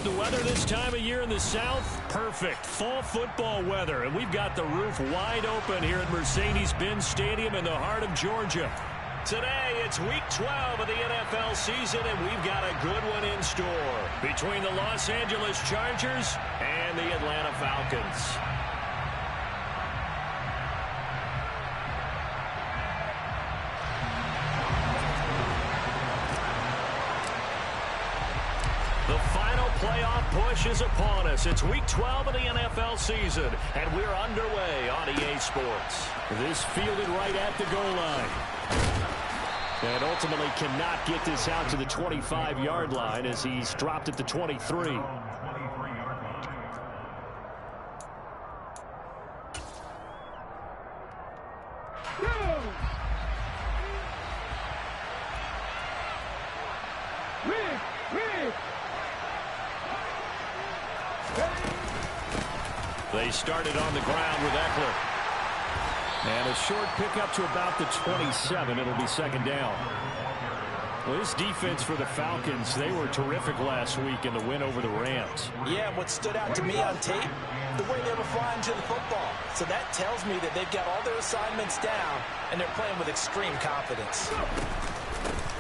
The weather this time of year in the South, perfect. Fall football weather, and we've got the roof wide open here at Mercedes-Benz Stadium in the heart of Georgia. Today, it's Week 12 of the NFL season, and we've got a good one in store between the Los Angeles Chargers and the Atlanta Falcons. The final playoff push is upon us. It's Week 12 of the NFL season, and we're underway on EA Sports. This fielded right at the goal line. And ultimately cannot get this out to the 25-yard line as he's dropped at the 23. They started on the ground with Eckler. And a short pickup to about the 27. It'll be second down. Well, this defense for the Falcons, they were terrific last week in the win over the Rams. Yeah, what stood out to me on tape, the way they were flying to the football. So that tells me that they've got all their assignments down, and they're playing with extreme confidence.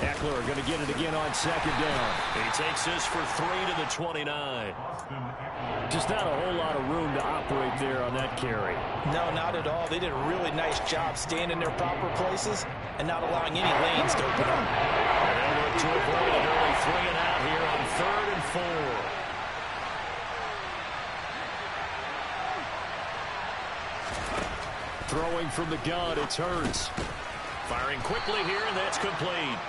Eckler going to get it again on second down. He takes this for 3 to the 29. Just not a whole lot of room to operate there on that carry. No, not at all. They did a really nice job staying in their proper places and not allowing any lanes to open up. And they'll look to avoid an early 3 and out here on 3rd and 4. Throwing from the gun, it's Hurts. Firing quickly here, and that's complete.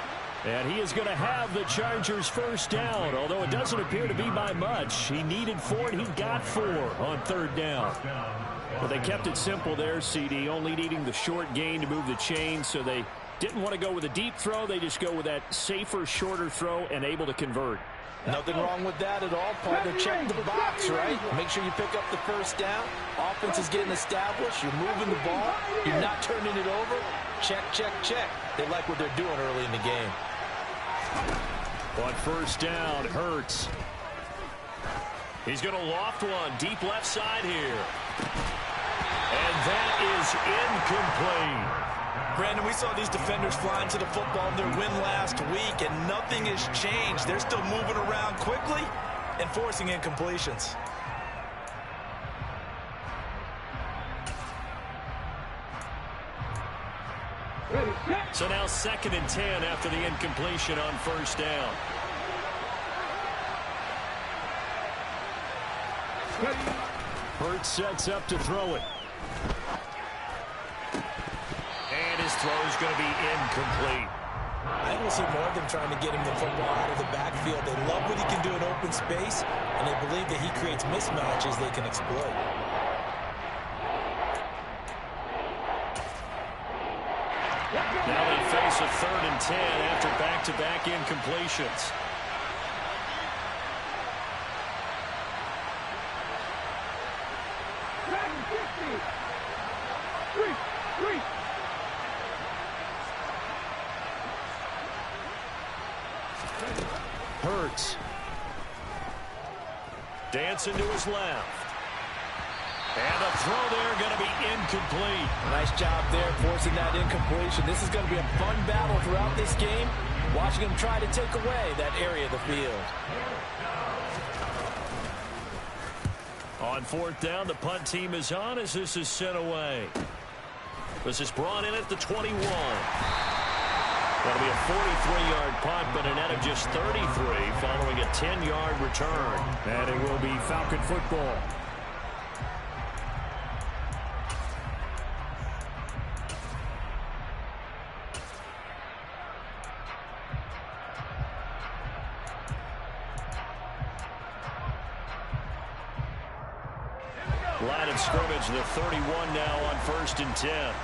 And he is going to have the Chargers first down, although it doesn't appear to be by much. He needed 4, and he got 4 on 3rd down. But they kept it simple there, CD, only needing the short gain to move the chain, so they didn't want to go with a deep throw. They just go with that safer, shorter throw and able to convert. Nothing wrong with that at all. Part of checking the box, right? Make sure you pick up the first down. Offense is getting established. You're moving the ball. You're not turning it over. Check, check, check. They like what they're doing early in the game. On first down, Hurts. He's going to loft one deep left side here. And that is incomplete. Brandon, we saw these defenders flying to the football in their win last week, and nothing has changed. They're still moving around quickly and forcing incompletions. So now 2nd and 10 after the incompletion on first down. Hurts sets up to throw it. And his throw is going to be incomplete. I will see more of them trying to get him the football out of the backfield. They love what he can do in open space, and they believe that he creates mismatches they can exploit. Now they face a 3rd and 10 after back-to-back incompletions. Hurts. Dancing to his left. And the throw there going to be incomplete. Nice job there forcing that incompletion. This is going to be a fun battle throughout this game. Watching him try to take away that area of the field. On 4th down, the punt team is on as this is sent away. This is brought in at the 21. That'll be a 43-yard punt, but a net of just 33 following a 10-yard return. And it will be Falcon football. Line of scrimmage, the 31 now on 1st and 10.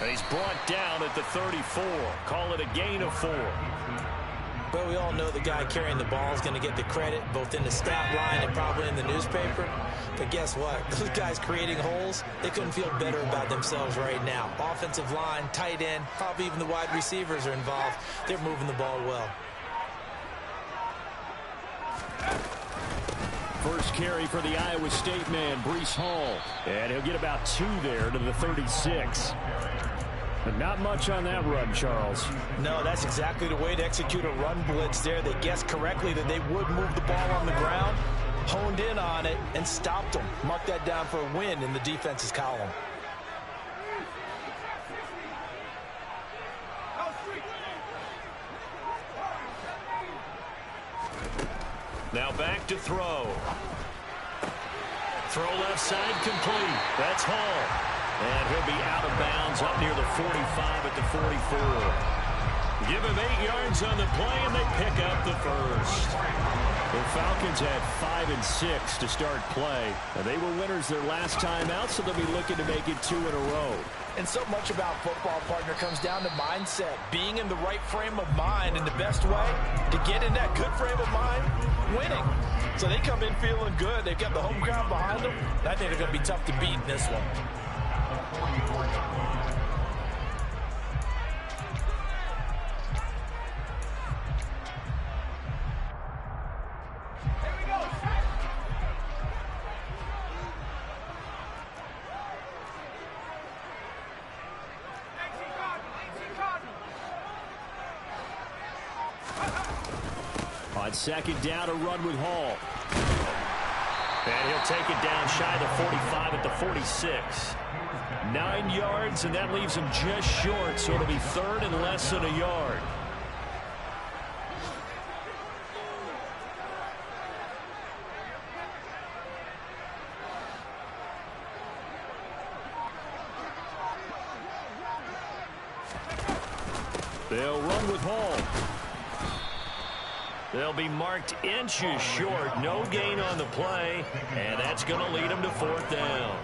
And he's brought down at the 34. Call it a gain of 4. Well, we all know the guy carrying the ball is going to get the credit, both in the stat line and probably in the newspaper. But guess what? Those guys creating holes, they couldn't feel better about themselves right now. Offensive line, tight end, probably even the wide receivers are involved. They're moving the ball well. First carry for the Iowa State man, Breece Hall. And he'll get about 2 there to the 36. But not much on that run, Charles. No, that's exactly the way to execute a run blitz there. They guessed correctly that they would move the ball on the ground, honed in on it, and stopped them. Mark that down for a win in the defense's column. Now back to throw. Throw left side complete. That's Hall. And he'll be out of bounds up near the 45 at the 44. Give him 8 yards on the play, and they pick up the first. The Falcons had 5 and 6 to start play. And they were winners their last time out, so they'll be looking to make it 2 in a row. And so much about football, partner, comes down to mindset. Being in the right frame of mind, and the best way to get in that good frame of mind, winning. So they come in feeling good. They've got the home crowd behind them. I think they're going to be tough to beat in this one. On second down, a run with Hall. And he'll take it down shy of the 45 at the 46. 9 yards, and that leaves him just short, so it'll be third and less than a yard. They'll run with Hall. They'll be marked inches short. No gain on the play, and that's going to lead them to 4th down.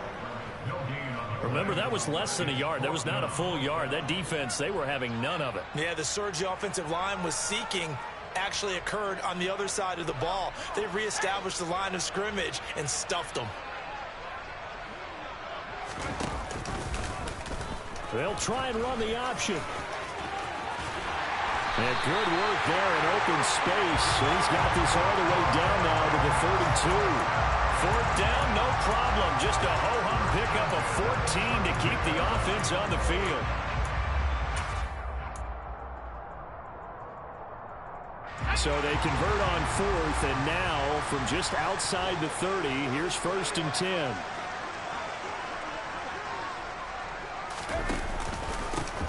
Remember, that was less than a yard. That was not a full yard. That defense, they were having none of it. Yeah, the surge the offensive line was seeking actually occurred on the other side of the ball. They reestablished the line of scrimmage and stuffed them. They'll try and run the option. And good work there in open space. And he's got this all the way down now to the 32. 4th down, no problem. Just a ho-hum pickup of 14 to keep the offense on the field. So they convert on 4th, and now from just outside the 30, here's 1st and 10.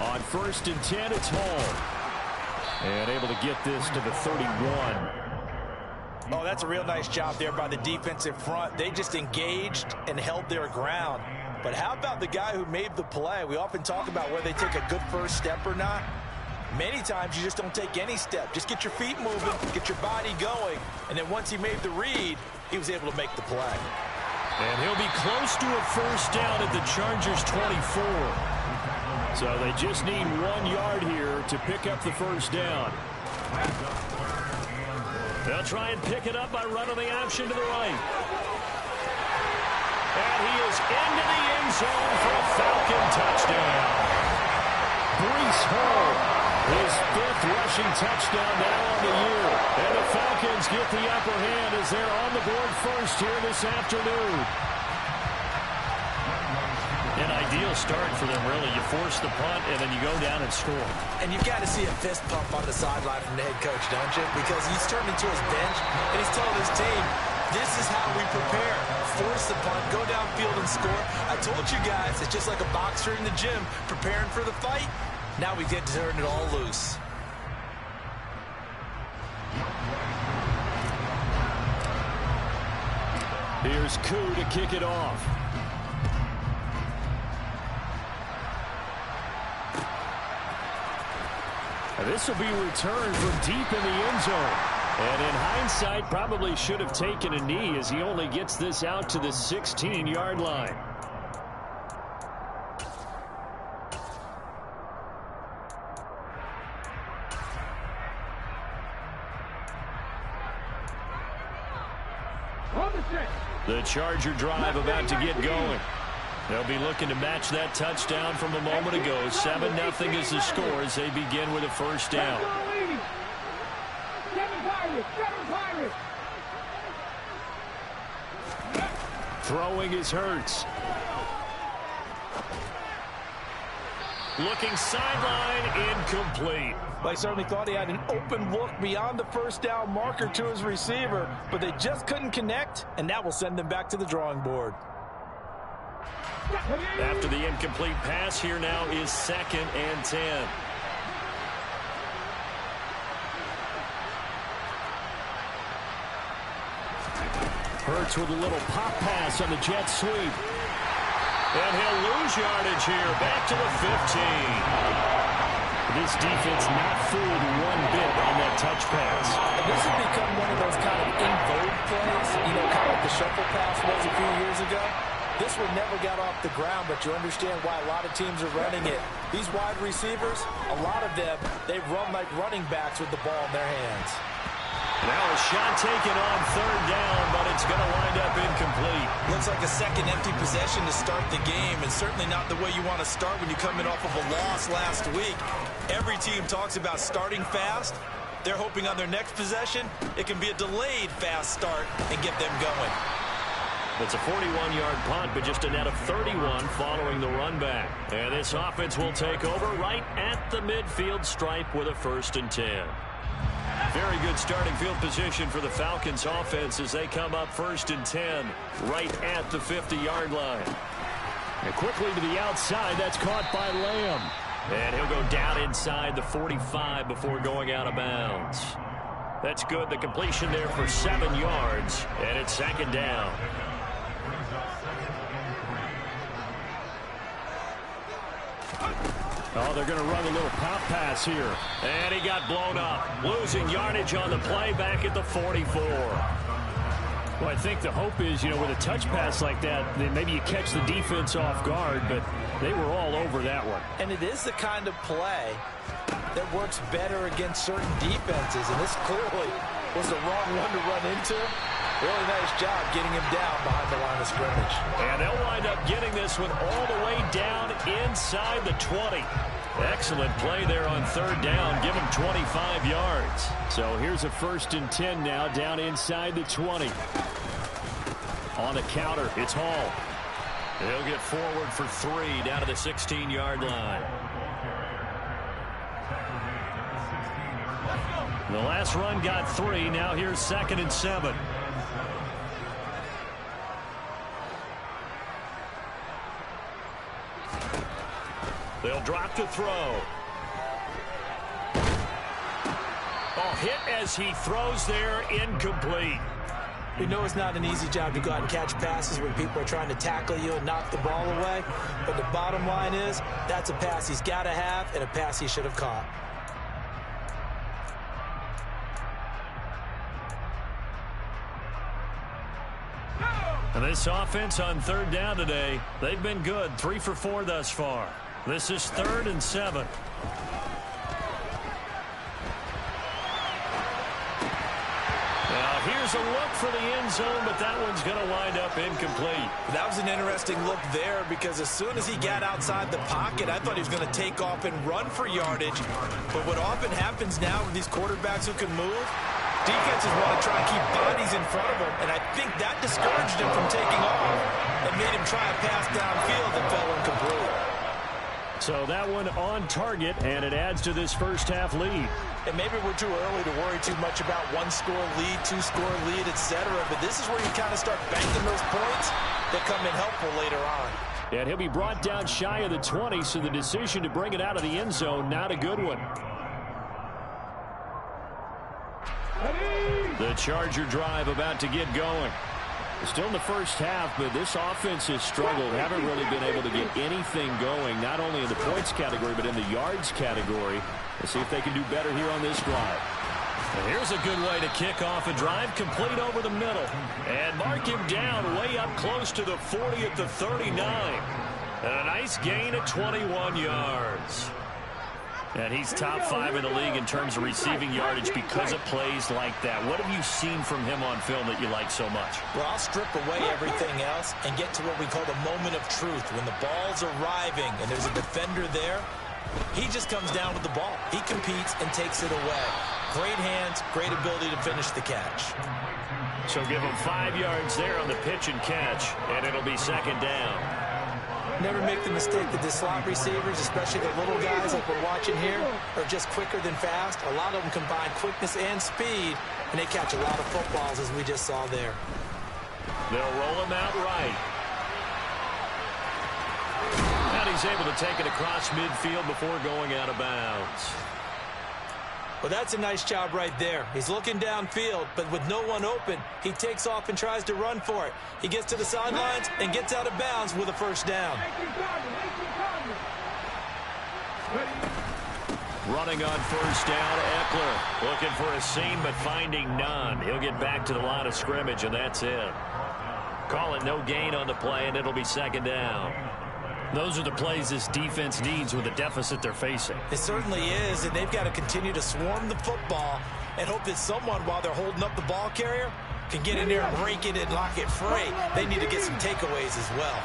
On 1st and 10, it's Hall. And able to get this to the 31. Oh, that's a real nice job there by the defensive front. They just engaged and held their ground. But how about the guy who made the play? We often talk about whether they take a good first step or not. Many times you just don't take any step. Just get your feet moving, get your body going. And then once he made the read, he was able to make the play. And he'll be close to a 1st down at the Chargers' 24. So they just need 1 yard here to pick up the 1st down. They'll try and pick it up by running the option to the right. And he is into the end zone for a Falcon touchdown. Breece Hall, his 5th rushing touchdown now on the year. And the Falcons get the upper hand as they're on the board first here this afternoon. An ideal start for them, really. You force the punt, and then you go down and score. And you've got to see a fist pump on the sideline from the head coach, don't you? Because he's turned into his bench, and he's told his team, this is how we prepare. Force the punt, go downfield and score. I told you guys, it's just like a boxer in the gym preparing for the fight. Now we get to turn it all loose. Here's Koo to kick it off. This will be returned from deep in the end zone. And in hindsight, probably should have taken a knee as he only gets this out to the 16-yard line. The Charger drive about to get going. They'll be looking to match that touchdown from a moment ago. 7-0 is the score as they begin with a first down. Throwing is Hurts. Looking sideline, incomplete. They certainly thought he had an open look beyond the first down marker to his receiver, but they just couldn't connect, and that will send them back to the drawing board. After the incomplete pass, here now is 2nd and 10. Hurts with a little pop pass on the jet sweep. And he'll lose yardage here, back to the 15. This defense not fooled one bit on that touch pass. And this has become one of those kind of in vogue plays, you know, kind of like the shuffle pass was a few years ago. This one never got off the ground, but you understand why a lot of teams are running it. These wide receivers, a lot of them, they run like running backs with the ball in their hands. Now a shot taken on 3rd down, but it's going to wind up incomplete. Looks like a second empty possession to start the game, and certainly not the way you want to start when you're coming off of a loss last week. Every team talks about starting fast. They're hoping on their next possession, it can be a delayed fast start and get them going. It's a 41-yard punt, but just a net of 31 following the run back. And this offense will take over right at the midfield stripe with a 1st and 10. Very good starting field position for the Falcons offense as they come up 1st and 10 right at the 50-yard line. And quickly to the outside, that's caught by Lamb. And he'll go down inside the 45 before going out of bounds. That's good. The completion there for 7 yards, and it's 2nd down. Oh, they're going to run a little pop pass here. And he got blown up. Losing yardage on the play back at the 44. Well, I think the hope is, you know, with a touch pass like that, then maybe you catch the defense off guard, but they were all over that one. And it is the kind of play that works better against certain defenses, and this clearly was the wrong one to run into. Really nice job getting him down behind the line of scrimmage. And they'll wind up getting this one all the way down inside the 20. Excellent play there on 3rd down. Give him 25 yards. So here's a 1st and 10 now down inside the 20. On the counter, it's Hall. He'll get forward for 3 down to the 16-yard line. The last run got 3. Now here's 2nd and 7. They'll drop to throw. Oh, hit as he throws there, incomplete. We know it's not an easy job to go out and catch passes when people are trying to tackle you and knock the ball away. But the bottom line is, that's a pass he's got to have and a pass he should have caught. And this offense on 3rd down today, they've been good. 3 for 4 thus far. This is 3rd and 7. Now here's a look for the end zone, but that one's going to wind up incomplete. That was an interesting look there because as soon as he got outside the pocket, I thought he was going to take off and run for yardage. But what often happens now with these quarterbacks who can move, defenses want to try and keep bodies in front of him, and I think that discouraged him from taking off and made him try a pass downfield that fell incomplete. So that one on target, and it adds to this first half lead. And maybe we're too early to worry too much about 1-score lead, 2-score lead, etc. But this is where you kind of start banking those points that come in helpful later on. And he'll be brought down shy of the 20, so the decision to bring it out of the end zone, not a good one. The Charger drive about to get going. Still in the first half, but this offense has struggled. Haven't really been able to get anything going, not only in the points category, but in the yards category. Let's see if they can do better here on this drive. And here's a good way to kick off a drive, complete over the middle. And mark him down way up close to the 40 at the 39. And a nice gain of 21 yards. And he's top 5 in the league in terms of receiving yardage because of plays like that. What have you seen from him on film that you like so much? Well, I'll strip away everything else and get to what we call the moment of truth. When the ball's arriving and there's a defender there, he just comes down with the ball. He competes and takes it away. Great hands, great ability to finish the catch. So give him 5 yards there on the pitch and catch, and it'll be second down. Never make the mistake that the slot receivers, especially the little guys like we're watching here, are just quicker than fast. A lot of them combine quickness and speed, and they catch a lot of footballs, as we just saw there. They'll roll him out right. And he's able to take it across midfield before going out of bounds. Well, that's a nice job right there. He's looking downfield, but with no one open, he takes off and tries to run for it. He gets to the sidelines and gets out of bounds with a first down. Running on first down, Eckler looking for a seam but finding none. He'll get back to the line of scrimmage, and that's it. Call it no gain on the play, and it'll be second down. Those are the plays this defense needs with the deficit they're facing. It certainly is, and they've got to continue to swarm the football and hope that someone, while they're holding up the ball carrier, can get in there and rake it and lock it free. They need to get some takeaways as well.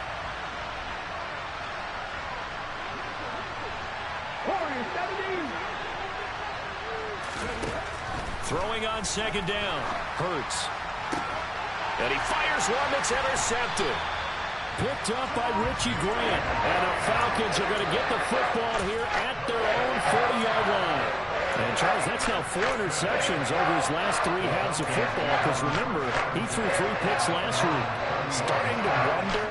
Throwing on second down. Hurts. And he fires one that's intercepted. Picked up by Richie Grant. And the Falcons are going to get the football here at their own 40-yard line. And, Charles, that's now 4 interceptions over his last 3 halves of football. Because, remember, he threw 3 picks last week. Starting to wonder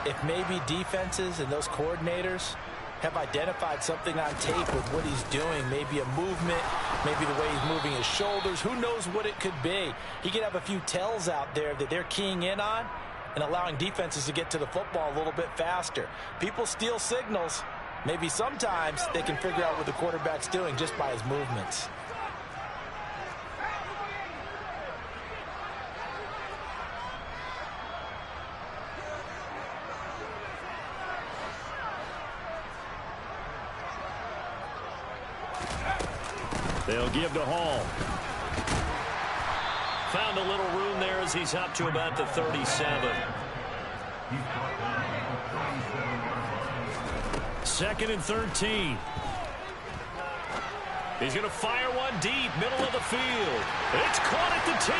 if maybe defenses and those coordinators have identified something on tape with what he's doing. Maybe a movement, maybe the way he's moving his shoulders. Who knows what it could be? He could have a few tells out there that they're keying in on and allowing defenses to get to the football a little bit faster. People steal signals. Maybe sometimes they can figure out what the quarterback's doing just by his movements. They'll give to Hall. Found a little room there as he's up to about the 37. Second and 13. He's going to fire one deep, middle of the field. It's caught at the 10.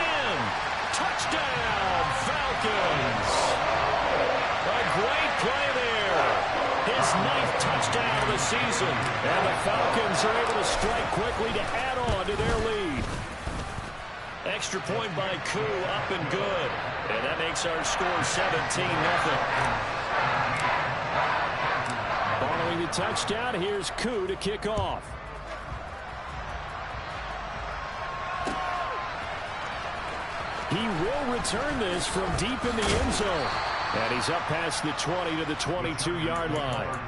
Touchdown, Falcons. A great play there. His 9th touchdown of the season. And the Falcons are able to strike quickly to add on to their lead. Extra point by Koo, up and good. And that makes our score 17-0. Following the touchdown, here's Koo to kick off. He will return this from deep in the end zone. And he's up past the 20 to the 22-yard line.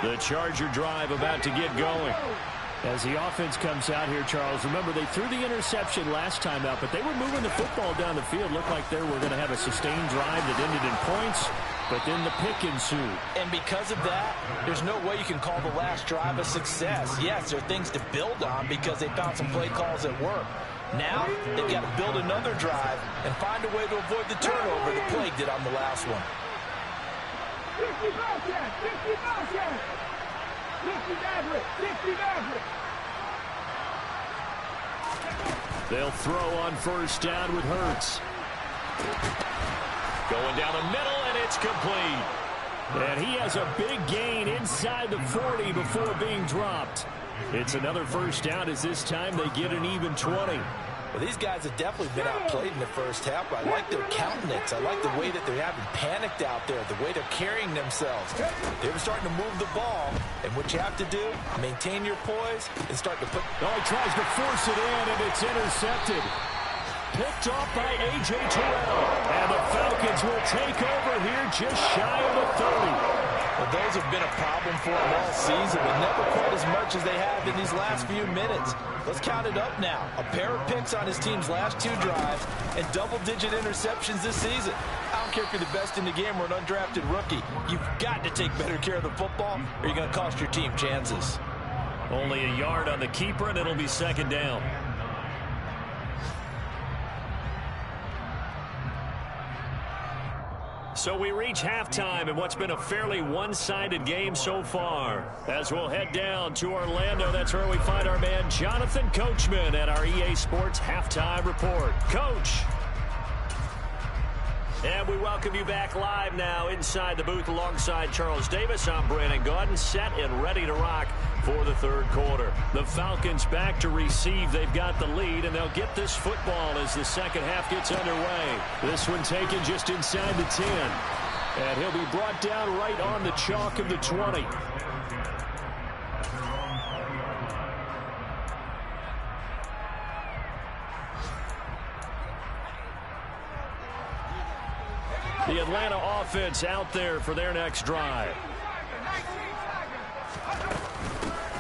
The Charger drive about to get going. As the offense comes out here, Charles, remember they threw the interception last time out, but they were moving the football down the field. Looked like they were going to have a sustained drive that ended in points, but then the pick ensued. And because of that, there's no way you can call the last drive a success. Yes, there are things to build on because they found some play calls that work. Now, they've got to build another drive and find a way to avoid the turnover that Plague did on the last one. 60 Falcons! 60 Falcons! 60 Mavericks! 60 Mavericks! They'll throw on first down with Hurts. Going down the middle, and it's complete. And he has a big gain inside the 40 before being dropped. It's another first down as this time they get an even 20. Well, these guys have definitely been outplayed in the first half. I like their countenance. I like the way that they're having panicked out there, the way they're carrying themselves. They're starting to move the ball, and what you have to do, maintain your poise and start to put... Oh, he tries to force it in, and it's intercepted. Picked off by A.J. Terrell. And the Falcons will take over here just shy of the 30. Well, those have been a problem for him all season, but never quite as much as they have in these last few minutes. Let's count it up now. A pair of picks on his team's last 2 drives and double-digit interceptions this season. I don't care if you're the best in the game or an undrafted rookie. You've got to take better care of the football or you're going to cost your team chances. Only a yard on the keeper, and it'll be second down. So we reach halftime in what's been a fairly one-sided game so far. As we'll head down to Orlando, that's where we find our man Jonathan Coachman at our EA Sports Halftime Report. Coach. And we welcome you back live now inside the booth alongside Charles Davis. I'm Brandon Gaudin, set and ready to rock for the third quarter. The Falcons back to receive. They've got the lead, and they'll get this football as the second half gets underway. This one taken just inside the 10. And he'll be brought down right on the chalk of the 20. The Atlanta offense out there for their next drive.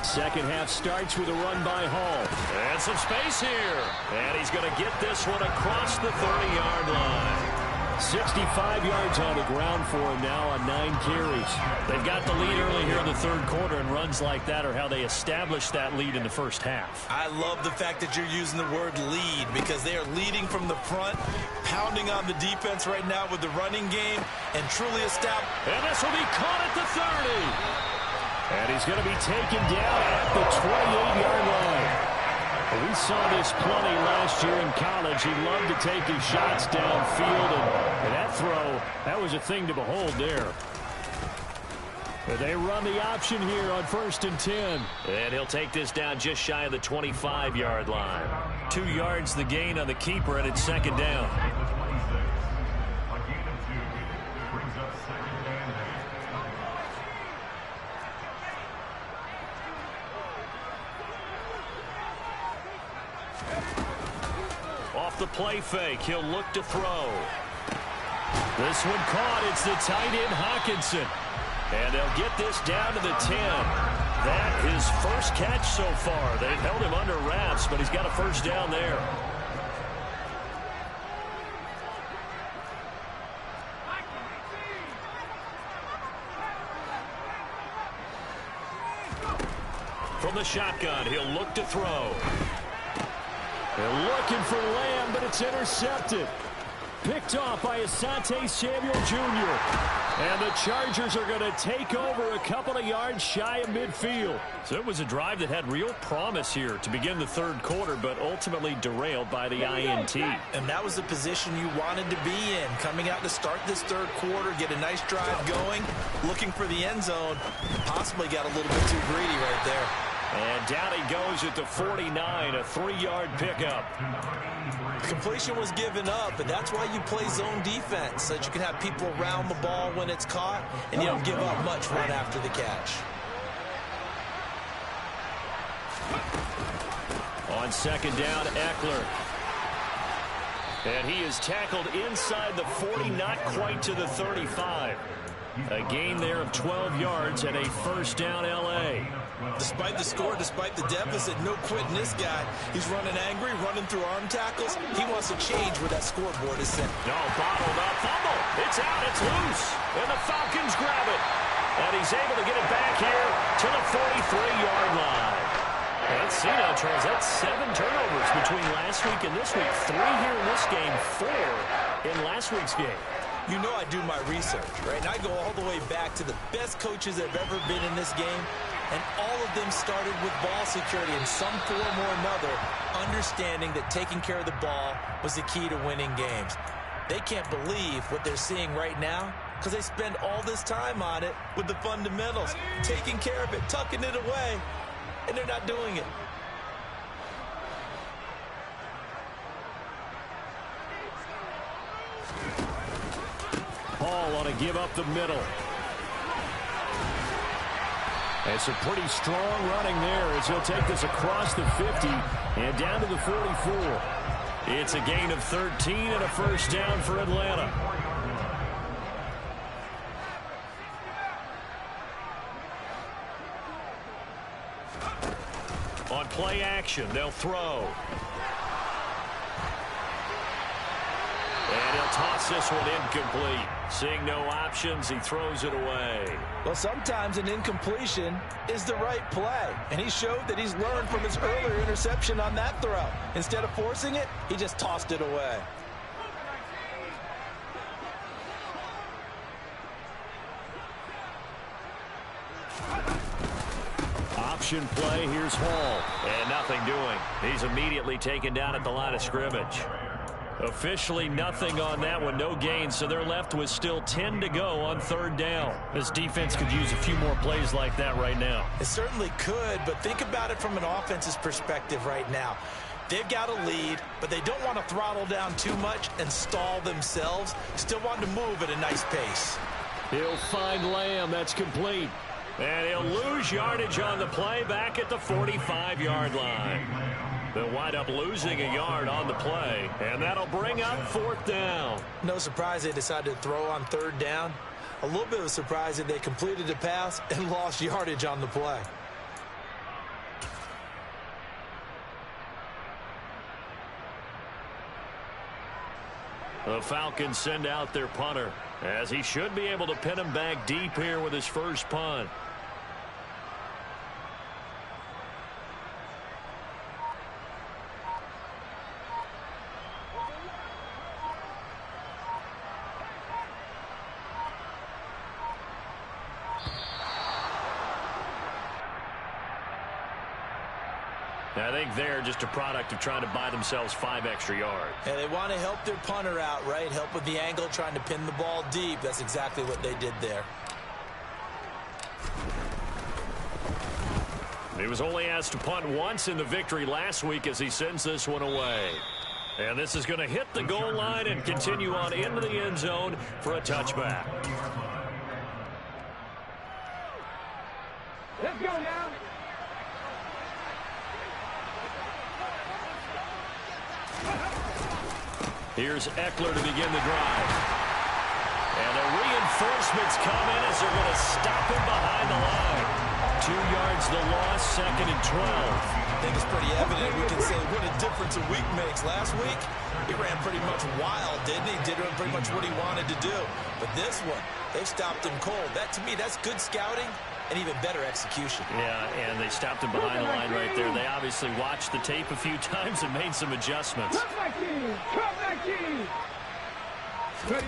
Second half starts with a run by Hall. And some space here. And he's going to get this one across the 30-yard line. 65 yards on the ground for him now on 9 carries. They've got the lead early here in the third quarter, and runs like that are how they established that lead in the first half. I love the fact that you're using the word lead because they are leading from the front, pounding on the defense right now with the running game, and truly established. And this will be caught at the 30. And he's going to be taken down at the 28-yard line. We saw this plenty last year in college. He loved to take his shots downfield, and that throw, that was a thing to behold there. But they run the option here on 1st and 10. And he'll take this down just shy of the 25-yard line. 2 yards the gain on the keeper, and it's second down. Off the play fake, he'll look to throw. This one caught. It's the tight end Hawkinson. And they'll get this down to the 10. That his first catch so far. They've held him under wraps, but he's got a first down there. From the shotgun, he'll look to throw. They're looking for Lamb, but it's intercepted. Picked off by Asante Samuel Jr. And the Chargers are going to take over a couple of yards shy of midfield. So it was a drive that had real promise here to begin the third quarter, but ultimately derailed by the INT. And that was the position you wanted to be in. Coming out to start this third quarter, get a nice drive going, looking for the end zone. Possibly got a little bit too greedy right there. And down he goes at the 49, a 3-yard pickup. The completion was given up, but that's why you play zone defense, so that you can have people around the ball when it's caught, and you don't give up much right after the catch. On second down, Eckler. And he is tackled inside the 40, not quite to the 35. A gain there of 12 yards and a first down L.A. Despite the score, despite the deficit, no quitting this guy. He's running angry, running through arm tackles. He wants to change where that scoreboard is set. No, bottled up, fumble. It's out, it's loose. And the Falcons grab it. And he's able to get it back here to the 43-yard line. Let's see now, Charles. That's 7 turnovers between last week and this week. 3 here in this game, 4 in last week's game. You know I do my research, right? And I go all the way back to the best coaches that have ever been in this game. And all of them started with ball security in some form or another, understanding that taking care of the ball was the key to winning games. They can't believe what they're seeing right now because they spend all this time on it with the fundamentals, taking care of it, tucking it away, and they're not doing it. Hall on a give up the middle. And some pretty strong running there as he'll take this across the 50 and down to the 44. It's a gain of 13 and a first down for Atlanta. play action. They'll throw. And he'll toss this one incomplete. Seeing no options, he throws it away. Well, sometimes an incompletion is the right play. And he showed that he's learned from his earlier interception on that throw. Instead of forcing it, he just tossed it away. Option play, here's Hall. And nothing doing. He's immediately taken down at the line of scrimmage. Officially nothing on that one, no gain, so they're left with still 10 to go on third down. This defense could use a few more plays like that right now. It certainly could, but think about it from an offense's perspective right now. They've got a lead, but they don't want to throttle down too much and stall themselves. Still want to move at a nice pace. He'll find Lamb. That's complete. And he'll lose yardage on the play back at the 45-yard line. They'll wind up losing a yard on the play, and that'll bring up fourth down. No surprise they decided to throw on third down. A little bit of a surprise that they completed a pass and lost yardage on the play. The Falcons send out their punter, as he should be able to pin him back deep here with his first punt. I think they're just a product of trying to buy themselves 5 extra yards. And they want to help their punter out, right? Help with the angle, trying to pin the ball deep. That's exactly what they did there. He was only asked to punt once in the victory last week as he sends this one away. And this is going to hit the goal line and continue on into the end zone for a touchback. Let's go now. Here's Eckler to begin the drive. And the reinforcements come in as they're going to stop him behind the line. 2 yards the loss, 2nd and 12. I think it's pretty evident. We can say what a difference a week makes. Last week, he ran pretty much wild, didn't he? Did pretty much what he wanted to do. But this one, they stopped him cold. That, to me, that's good scouting and even better execution. Yeah, and they stopped him behind the line right there. They obviously watched the tape a few times and made some adjustments.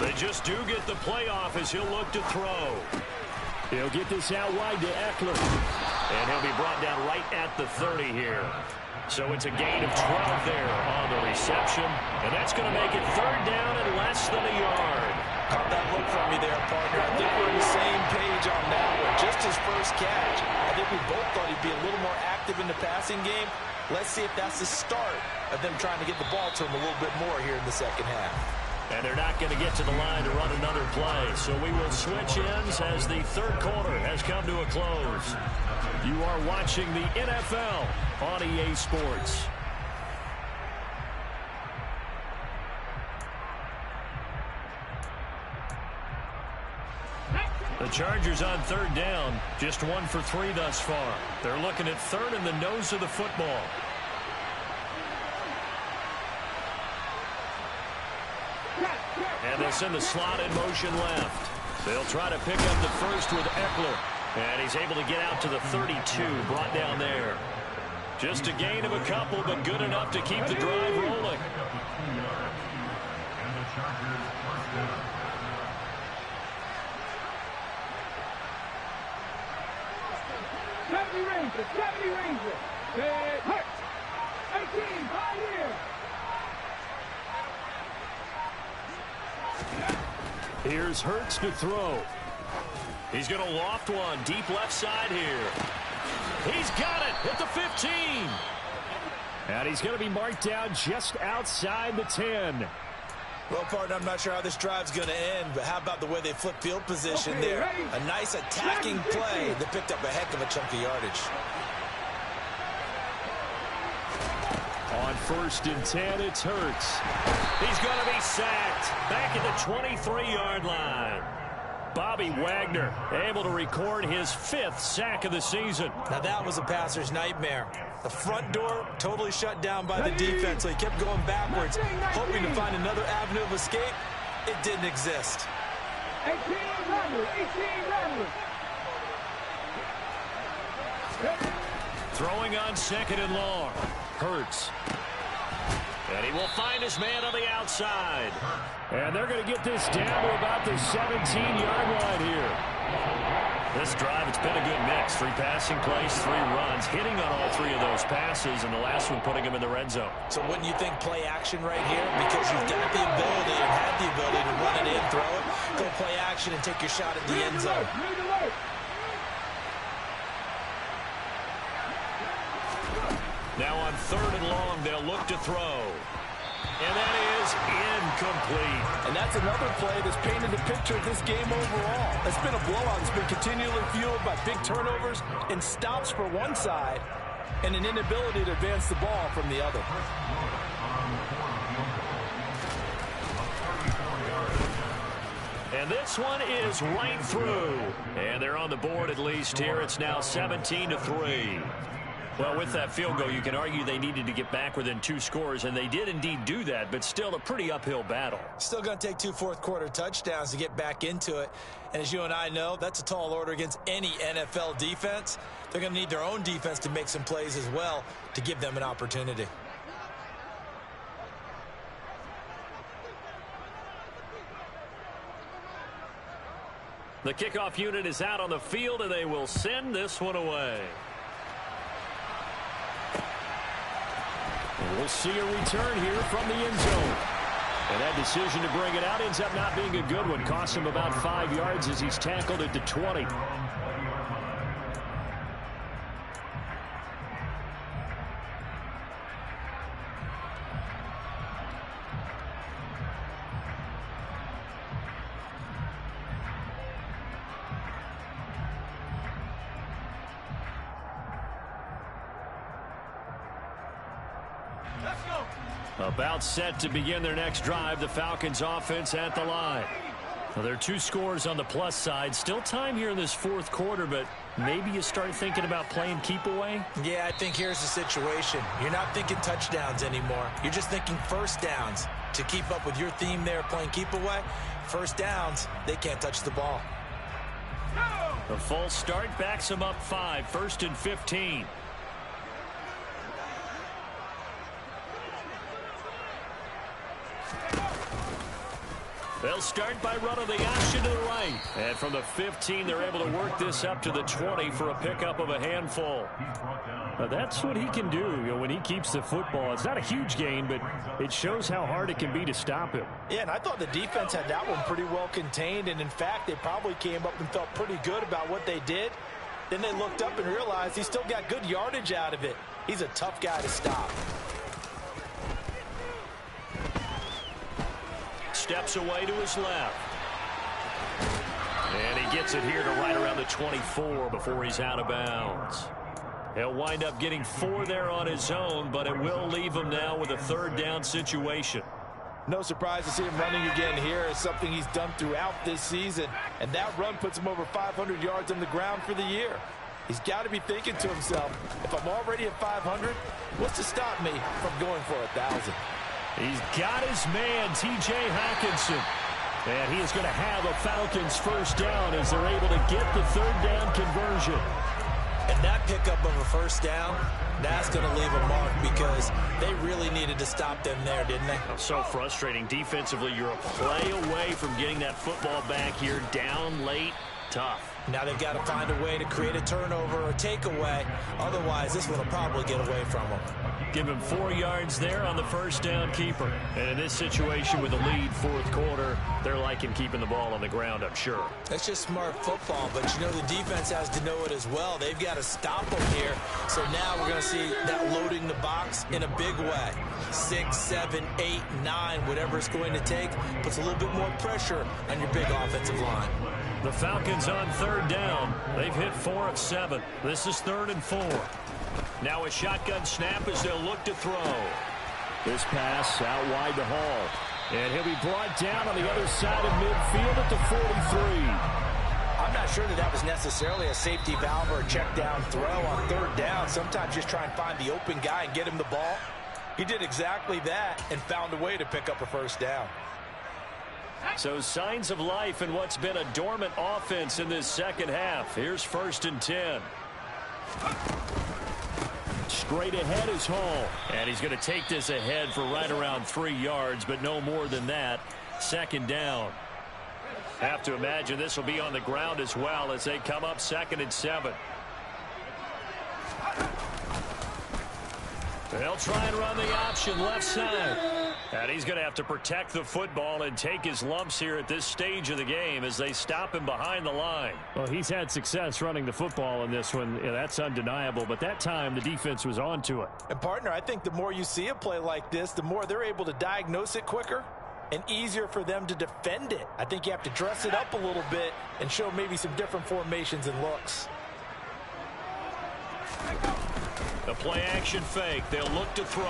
They just do get the play off as he'll look to throw. He'll get this out wide to Eckler. And he'll be brought down right at the 30 here. So it's a gain of 12 there on the reception. And that's going to make it third down and less than a yard. Caught that look from me there, partner. I think we're on the same page on that one. Just his first catch. I think we both thought he'd be a little more active in the passing game. Let's see if that's the start of them trying to get the ball to him a little bit more here in the second half. And they're not going to get to the line to run another play. So we will switch ends as the third quarter has come to a close. You are watching the NFL on EA Sports. The Chargers on third down, just 1 for 3 thus far. They're looking at third in the nose of the football. And they'll send the slot in motion left. They'll try to pick up the first with Eckler. And he's able to get out to the 32, brought down there. Just a gain of a couple, but good enough to keep the drive rolling. Gravity Ranger. It hurts. 18, 5 years. Here's Hurts to throw. He's going to loft one deep left side here. He's got it at the 15. And he's going to be marked down just outside the 10. Well, partner, I'm not sure how this drive's going to end, but how about the way they flip field position there? A nice attacking play that picked up a heck of a chunk of yardage. On 1st and 10, it's Hurts. He's going to be sacked back at the 23-yard line. Bobby Wagner able to record his 5th sack of the season. Now that was a passer's nightmare. The front door totally shut down by the defense, so he kept going backwards, hoping to find another avenue of escape. It didn't exist. 18 Ramblers. Throwing on 2nd and long. Hurts. And he will find his man on the outside. And they're going to get this down to about the 17-yard line here. This drive, it's been a good mix. 3 passing plays, 3 runs, hitting on all 3 of those passes, and the last one putting him in the red zone. So wouldn't you think play action right here? Because you've got the ability and had the ability to run it in, throw it, go play action, and take your shot at the end zone. Now on 3rd and long, they'll look to throw. And that is incomplete. And that's another play that's painted the picture of this game overall. It's been a blowout. It's been continually fueled by big turnovers and stops for one side and an inability to advance the ball from the other. And this one is right through. And they're on the board at least here. It's now 17-3. Well, with that field goal, you can argue they needed to get back within 2 scores, and they did indeed do that, but still a pretty uphill battle. Still going to take 2 fourth-quarter touchdowns to get back into it. And as you and I know, that's a tall order against any NFL defense. They're going to need their own defense to make some plays as well to give them an opportunity. The kickoff unit is out on the field, and they will send this one away. We'll see a return here from the end zone. And that decision to bring it out ends up not being a good one. Costs him about 5 yards as he's tackled at the 20. About set to begin their next drive. The Falcons offense at the line. Well, there are 2 scores on the plus side. Still time here in this 4th quarter, but maybe you start thinking about playing keep away? Yeah, I think here's the situation. You're not thinking touchdowns anymore. You're just thinking first downs. To keep up with your theme there, playing keep away, first downs, they can't touch the ball. The false start backs them up 5. 1st and 15. They'll start by running the option to the right. And from the 15, they're able to work this up to the 20 for a pickup of a handful. Now, that's what he can do, when he keeps the football. It's not a huge gain, but it shows how hard it can be to stop him. Yeah, and I thought the defense had that one pretty well contained. And, in fact, they probably came up and felt pretty good about what they did. Then they looked up and realized he still got good yardage out of it. He's a tough guy to stop. Steps away to his left. And he gets it here to right around the 24 before he's out of bounds. He'll wind up getting 4 there on his own, but it will leave him now with a 3rd down situation. No surprise to see him running again here. It's something he's done throughout this season. And that run puts him over 500 yards on the ground for the year. He's got to be thinking to himself, if I'm already at 500, what's to stop me from going for 1,000? He's got his man, T.J. Hawkinson. And he is going to have a Falcons first down as they're able to get the 3rd down conversion. And that pickup of a first down, that's going to leave a mark because they really needed to stop them there, didn't they? So frustrating. Defensively, you're a play away from getting that football back here. Down late, tough. Now they've got to find a way to create a turnover or takeaway. Otherwise, this one will probably get away from them. Give him 4 yards there on the first down keeper. And in this situation with the lead 4th quarter, they're liking keeping the ball on the ground, I'm sure. That's just smart football, but you know the defense has to know it as well. They've got to stop them here. So now we're going to see that loading the box in a big way. 6, 7, 8, 9, whatever it's going to take, puts a little bit more pressure on your big offensive line. The Falcons on 3rd down. They've hit 4 of 7. This is 3rd and 4. Now a shotgun snap as they'll look to throw. This pass out wide to Hall. And he'll be brought down on the other side of midfield at the 43. I'm not sure that was necessarily a safety valve or a check down throw on third down. Sometimes just try and find the open guy and get him the ball. He did exactly that and found a way to pick up a first down. So signs of life in what's been a dormant offense in this second half. Here's 1st and 10. Straight ahead is Hall. And he's going to take this ahead for right around 3 yards, but no more than that. 2nd down. Have to imagine this will be on the ground as well as they come up 2nd and 7. They'll try and run the option left side. And he's going to have to protect the football and take his lumps here at this stage of the game as they stop him behind the line. Well, he's had success running the football in this one. Yeah, that's undeniable. But that time, the defense was on to it. And, partner, I think the more you see a play like this, the more they're able to diagnose it quicker and easier for them to defend it. I think you have to dress it up a little bit and show maybe some different formations and looks. The play action fake. They'll look to throw.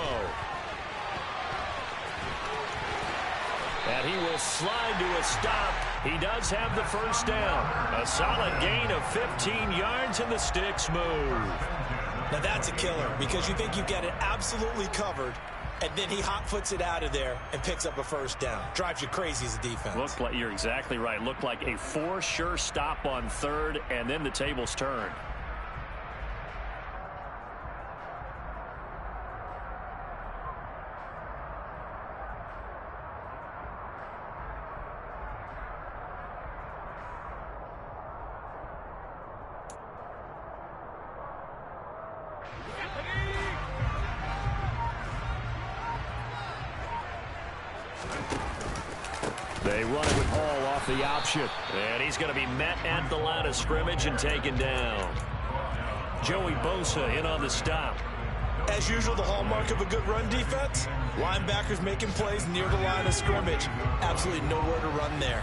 And he will slide to a stop. He does have the first down. A solid gain of 15 yards and the sticks move. Now that's a killer because you think you've got it absolutely covered, and then he hot-foots it out of there and picks up a first down. Drives you crazy as a defense. Looked like, you're exactly right. Looked like a for-sure stop on 3rd, and then the tables turned. They run it with Hall off the option. And he's going to be met at the line of scrimmage and taken down. Joey Bosa in on the stop. As usual, the hallmark of a good run defense, linebackers making plays near the line of scrimmage. Absolutely nowhere to run there.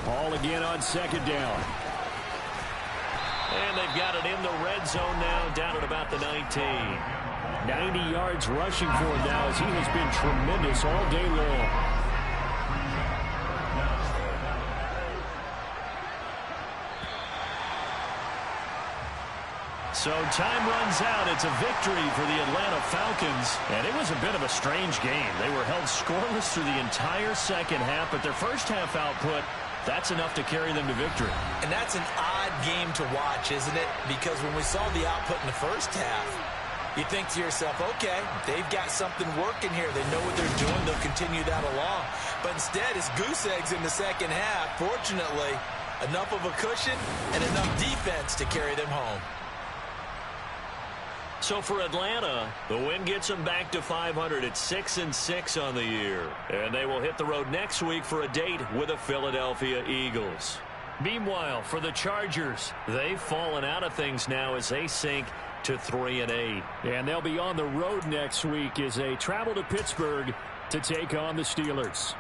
Hall again on 2nd down. And they've got it in the red zone now, down at about the 19. 90 yards rushing for him now as he has been tremendous all day long. So time runs out. It's a victory for the Atlanta Falcons. And it was a bit of a strange game. They were held scoreless through the entire second half, but their first half output, that's enough to carry them to victory. And that's an odd game to watch, isn't it? Because when we saw the output in the first half, you think to yourself, okay, they've got something working here. They know what they're doing. They'll continue that along. But instead, it's goose eggs in the second half. Fortunately, enough of a cushion and enough defense to carry them home. So for Atlanta, the win gets them back to 500 at 6-6 on the year. And they will hit the road next week for a date with the Philadelphia Eagles. Meanwhile, for the Chargers, they've fallen out of things now as they sink to 3-8. And they'll be on the road next week as they travel to Pittsburgh to take on the Steelers.